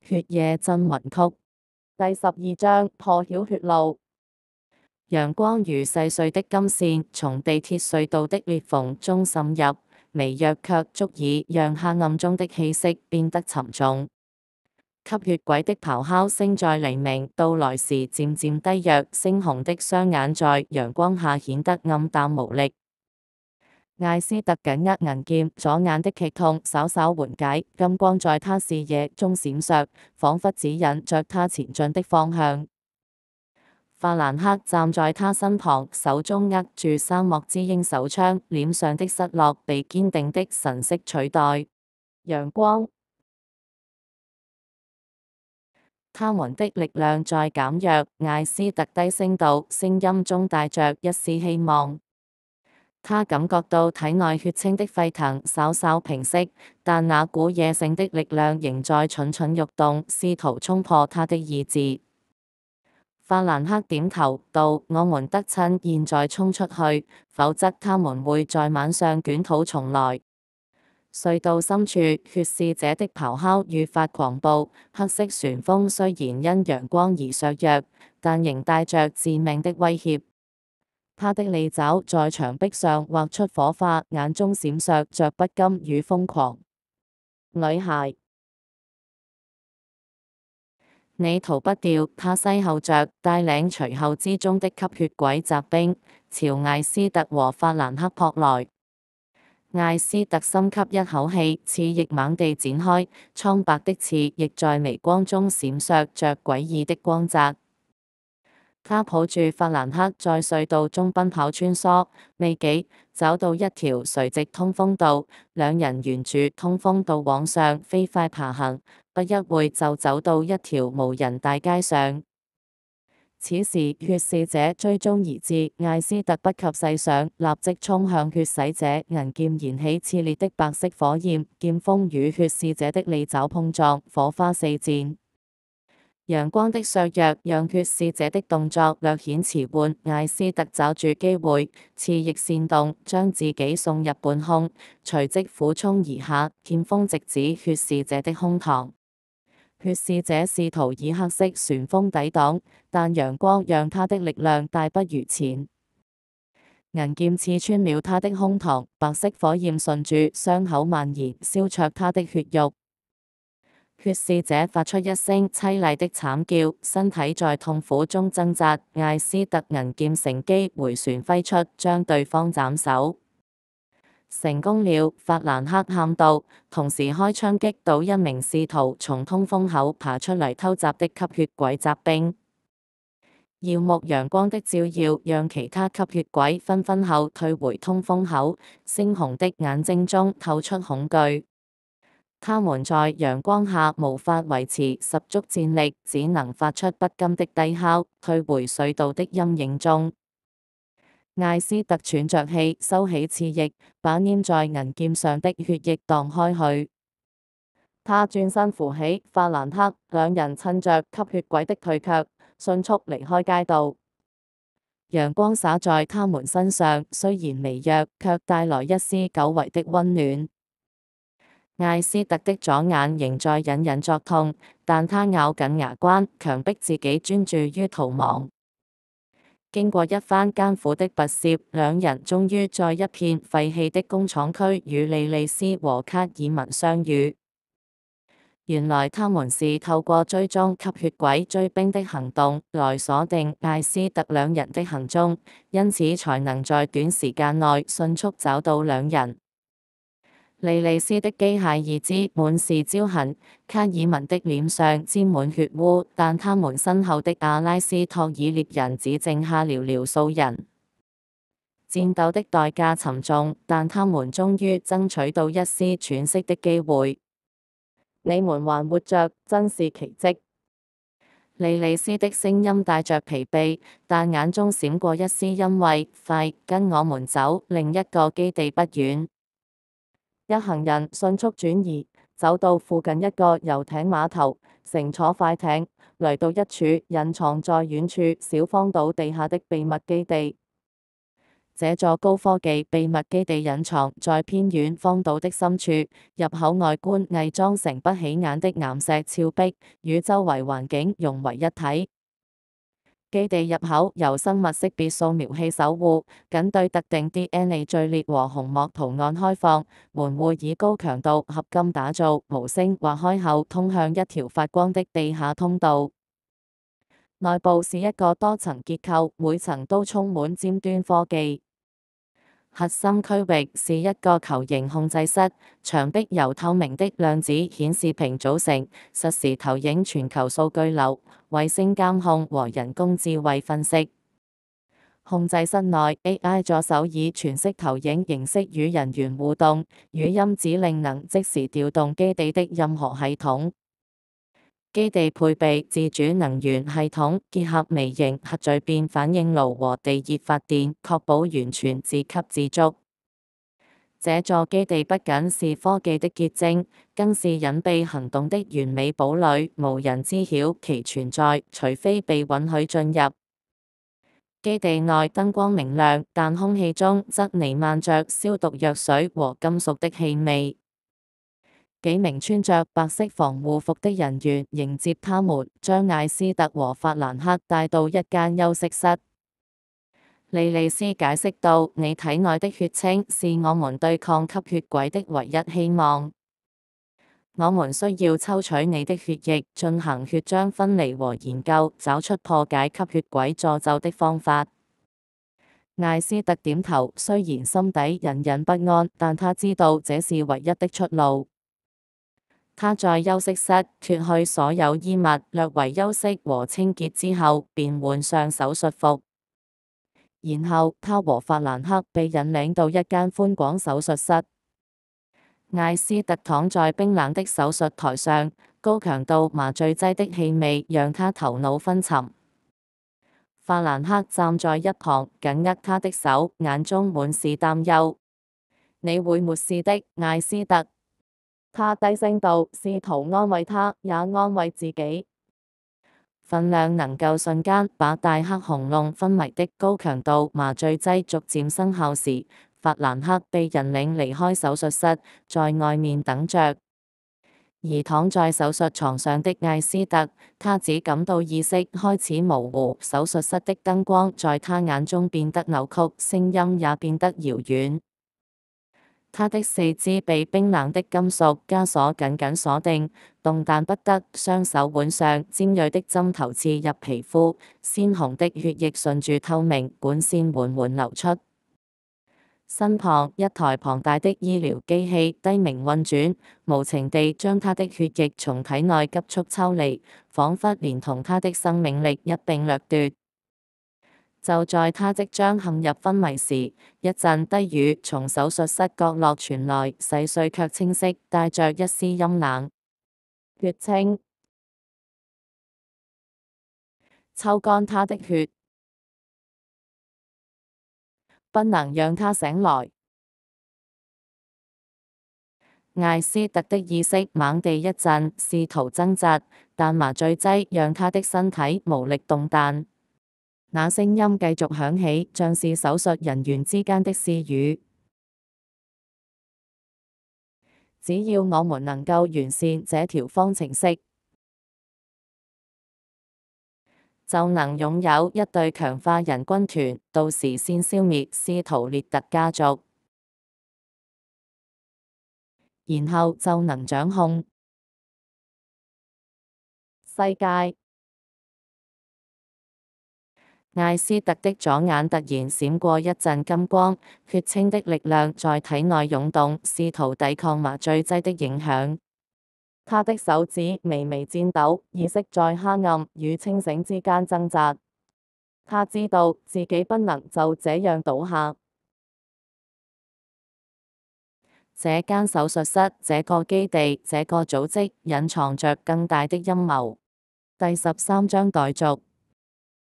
血夜鎮魂曲第12章破曉血路。陽光如細碎的金線，從地鐵隧道的裂縫中滲入，微弱卻足以讓黑暗中的氣息變得沉重。吸血鬼的咆哮聲在黎明到來時漸漸低弱，猩紅的雙眼在陽光下顯得暗淡無力。艾斯特緊握銀劍，左眼的劇痛稍稍緩解，金光在他視野中閃爍，仿佛指引着他前進的方向。法蘭克站在他身旁，手中握住沙漠之鷹手槍，臉上的失落被堅定的神色取代。陽光，他們的力量在減弱，艾斯特低聲道，聲音中帶着一絲希望。他感覺到體內血清的沸騰稍稍平息，但那股野性的力量仍在蠢蠢欲動，試圖衝破他的意志。法蘭克點頭道：我們得趁現在衝出去，否則他們會在晚上捲土重來。隧道深處，血使者的咆哮愈發狂暴，黑色旋風雖然因陽光而削弱，但仍帶着致命的威脅。他的利爪在牆壁上畫出火花，眼中閃爍着不甘與瘋狂。女孩，你逃不掉！他嘶吼着，帶領隨後之中的吸血鬼雜兵朝艾斯特和法蘭克撲來。艾斯特深吸一口氣，翅翼猛地展開，蒼白的翅翼在微光中閃爍着詭異的光澤。他抱住法蘭克在隧道中奔跑穿梭，未幾找到一條垂直通風道，兩人沿住通風道往上飛快爬行，不一會就走到一條無人大街上。此時血使者追蹤而至，艾斯特不及細想，立即衝向血使者，銀劍燃起熾烈的白色火焰，劍鋒與血使者的利爪碰撞，火花四濺。陽光的削弱讓血使者的動作略顯遲緩，艾斯特抓住機會，翅翼扇動，將自己送入半空，隨即俯衝而下，劍鋒直指血使者的胸膛。血使者試圖以黑色旋風抵擋，但陽光讓他的力量大不如前。銀劍刺穿了他的胸膛，白色火焰順住傷口蔓延，燒灼他的血肉。血使者發出一聲淒厲的慘叫，身體在痛苦中掙扎。艾斯特銀劍乘機迴旋揮出，將對方斬首。成功了！法蘭克喊道，同時開槍擊倒一名試圖從通風口爬出嚟偷襲的吸血鬼雜兵。耀目陽光的照耀讓其他吸血鬼紛紛後退回通風口，猩紅的眼睛中透出恐懼。他們在陽光下無法維持十足戰力，只能發出不甘的低哮，退回隧道的陰影中。艾斯特喘着氣，收起翅翼，把黏在銀劍上的血液蕩開去。他轉身扶起法蘭克，兩人趁着吸血鬼的退卻，迅速離開街道。陽光灑在他們身上，雖然微弱，卻帶來一絲久違的溫暖。艾斯特的左眼仍在隱隱作痛，但他咬緊牙關，強迫自己專注於逃亡。經過一番艱苦的跋涉，兩人終於在一片廢棄的工廠區與莉莉絲和卡爾文相遇。原來他們是透過追蹤吸血鬼追兵的行動來鎖定艾斯特兩人的行蹤，因此才能在短時間內迅速找到兩人。莉莉絲的機械義肢滿是焦痕，卡爾文的臉上沾滿血污，但他們身後的阿拉斯托爾獵人只剩下寥寥數人。戰鬥的代價沉重，但他們終於爭取到一絲喘息的機會。你們還活着，真是奇蹟！莉莉絲的聲音帶着疲憊，但眼中閃過一絲欣慰。快，跟我們走，另一個基地不遠。一行人迅速轉移，走到附近一個遊艇碼頭，乘坐快艇來到一處隱藏在遠處小荒島地下的秘密基地。這座高科技秘密基地隱藏在偏遠荒島的深處，入口外觀偽裝成不起眼的岩石峭壁，與周圍環境融為一體。基地入口由生物識別掃描器守護，僅對特定 DNA 序列和虹膜圖案開放。門戶以高強度合金打造，無聲或開後通向一條發光的地下通道。內部是一個多層結構，每層都充滿尖端科技。核心區域是一個球形控制室，牆壁由透明的量子顯示屏組成，實時投影全球數據流、衛星監控和人工智慧分析。控制室內 AI 助手以全息投影形式與人員互動，語音指令能即時調動基地的任何系統。基地配備自主能源系統，結合微型核聚變反應爐和地熱發電，確保完全自給自足。這座基地不僅是科技的結晶，更是隱蔽行動的完美堡壘，無人知曉其存在，除非被允許進入。基地內燈光明亮，但空氣中則彌漫着消毒藥水和金屬的氣味。幾名穿着白色防護服的人員迎接他們，將艾斯特和法蘭克帶到一間休息室。莉莉絲解釋道：你體內的血清是我們對抗吸血鬼的唯一希望。我們需要抽取你的血液，進行血漿分離和研究，找出破解吸血鬼詛咒的方法。艾斯特點頭，雖然心底隱隱不安，但他知道這是唯一的出路。他在休息室脫去所有衣物，略為休息和清潔之後，便換上手術服。然後他和法蘭克被引領到一間寬廣手術室。艾斯特躺在冰冷的手術台上，高強度麻醉劑的氣味讓他頭腦昏沉。法蘭克站在一旁，緊握他的手，眼中滿是擔憂。你會沒事的，艾斯特。他低聲道，試圖安慰他，也安慰自己。份量能夠瞬間把大黑熊弄昏迷的高強度麻醉劑逐漸生效時，法蘭克被引領離開手術室，在外面等着。而躺在手術床上的艾斯特，他只感到意識開始模糊，手術室的燈光在他眼中變得扭曲，聲音也變得遙遠。他的四肢被冰冷的金屬枷鎖緊緊鎖定，動彈不得。雙手腕上尖銳的針頭刺入皮膚，鮮紅的血液順住透明管線緩緩流出。身旁一台龐大的醫療機器低鳴運轉，無情地將他的血液從體內急速抽離，仿佛連同他的生命力一併掠奪。就在他即將陷入昏迷時，一陣低語從手術室角落傳來，細碎卻清晰，帶着一絲陰冷。血清，抽乾他的血，不能讓他醒來。艾斯特的意識猛地一震，試圖掙扎，但麻醉劑讓他的身體無力動彈。那聲音繼續響起，像是手術人員之間的私語。只要我們能夠完善這條方程式，就能擁有一隊強化人軍團，到時先消滅斯圖列特家族，然後就能掌控世界。艾斯特的左眼突然閃過一陣金光，血清的力量在體內湧動，試圖抵抗麻醉劑的影響。他的手指微微顫抖，意識在黑暗與清醒之間掙扎。他知道自己不能就這樣倒下。這間手術室，這個基地，這個組織，隱藏着更大的陰謀。第13章待續。